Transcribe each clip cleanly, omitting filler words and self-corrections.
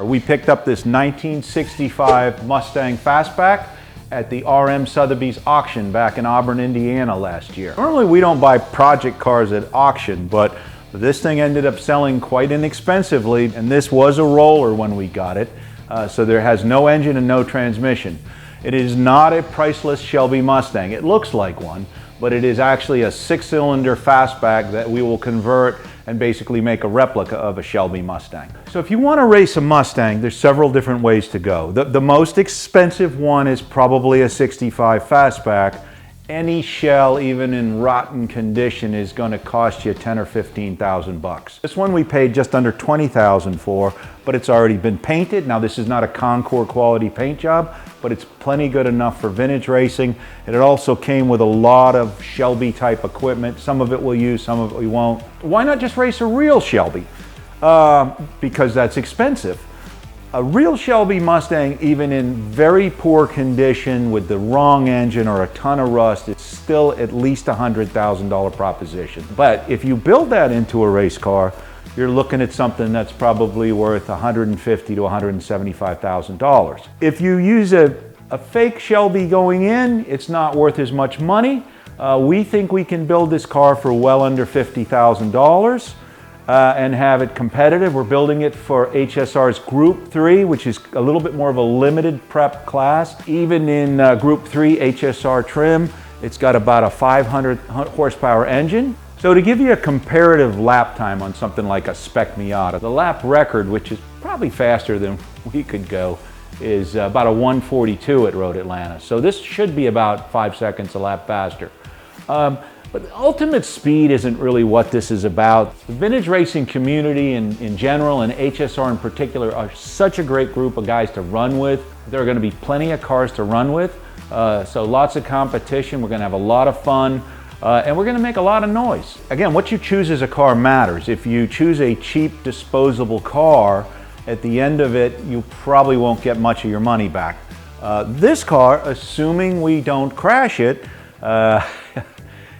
We picked up this 1965 Mustang Fastback at the RM Sotheby's auction back in Auburn, Indiana last year. Normally we don't buy project cars at auction, but this thing ended up selling quite inexpensively, and this was a roller when we got it, so there has no engine and no transmission. It is not a priceless Shelby Mustang. It looks like one, but it is actually a 6-cylinder fastback that we will convert and basically make a replica of a Shelby Mustang. So if you want to race a Mustang, there's several different ways to go. The most expensive one is probably a 65 fastback. Any shell, even in rotten condition, is going to cost you 10 or 15,000 bucks. This one we paid just under 20,000 for, but it's already been painted. Now this is not a Concours quality paint job, but it's plenty good enough for vintage racing. And it also came with a lot of Shelby type equipment. Some of it we'll use, some of it we won't. Why not just race a real Shelby? Because that's expensive. A real Shelby Mustang, even in very poor condition with the wrong engine or a ton of rust, it's still at least a $100,000 proposition. But if you build that into a race car, you're looking at something that's probably worth $150,000 to $175,000. If you use a fake Shelby going in, it's not worth as much money. We think we can build this car for well under $50,000. And have it competitive. We're building it for HSR's Group 3, which is a little bit more of a limited prep class. Even in Group 3 HSR trim, it's got about a 500 horsepower engine. So to give you a comparative lap time on something like a spec Miata, the lap record, which is probably faster than we could go, is about a 142 at Road Atlanta. So this should be about 5 seconds a lap faster. But the ultimate speed isn't really what this is about. The vintage racing community in general, and HSR in particular, are such a great group of guys to run with. There are going to be plenty of cars to run with, so lots of competition. We're going to have a lot of fun, and we're going to make a lot of noise. Again, what you choose as a car matters. If you choose a cheap, disposable car, at the end of it, you probably won't get much of your money back. This car, assuming we don't crash it,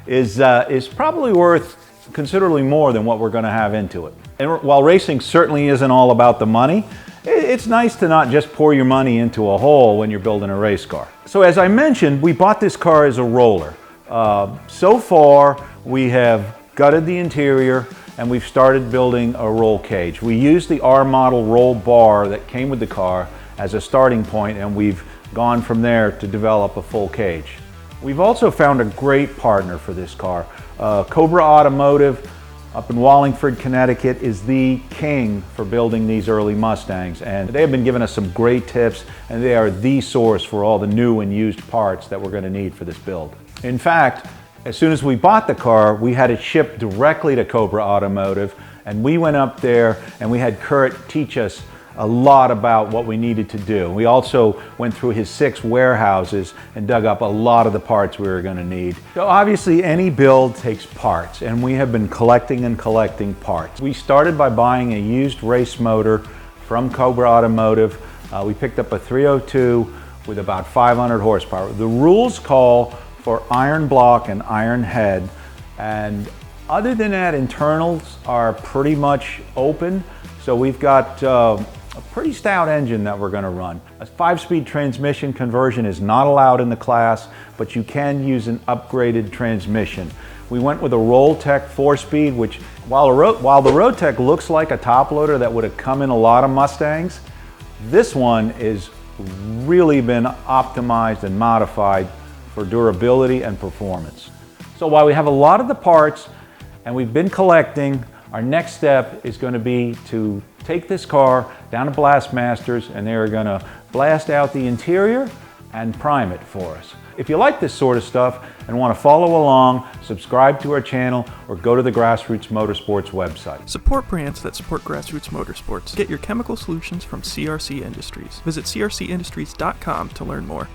is probably worth considerably more than what we're going to have into it. And while racing certainly isn't all about the money, it's nice to not just pour your money into a hole when you're building a race car. So as I mentioned, we bought this car as a roller. So far, we have gutted the interior and we've started building a roll cage. We used the R model roll bar that came with the car as a starting point, and we've gone from there to develop a full cage. We've also found a great partner for this car. Cobra Automotive up in Wallingford, Connecticut is the king for building these early Mustangs, and they have been giving us some great tips, and they are the source for all the new and used parts that we're going to need for this build. In fact, as soon as we bought the car, we had it shipped directly to Cobra Automotive, and we went up there and we had Kurt teach us a lot about what we needed to do. We also went through his 6 warehouses and dug up a lot of the parts we were going to need. So obviously any build takes parts, and we have been collecting and collecting parts. We started by buying a used race motor from Cobra Automotive. We picked up a 302 with about 500 horsepower. The rules call for iron block and iron head, and other than that, internals are pretty much open. So we've got a pretty stout engine that we're going to run. A 5-speed transmission conversion is not allowed in the class, but you can use an upgraded transmission. We went with a Rolltech 4-speed, which while the Rolltech looks like a top loader that would have come in a lot of Mustangs, this one is really been optimized and modified for durability and performance. So while we have a lot of the parts and we've been collecting, our next step is going to be to take this car down to Blastmasters, and they're going to blast out the interior and prime it for us. If you like this sort of stuff and want to follow along, subscribe to our channel or go to the Grassroots Motorsports website. Support brands that support Grassroots Motorsports. Get your chemical solutions from CRC Industries. Visit crcindustries.com to learn more.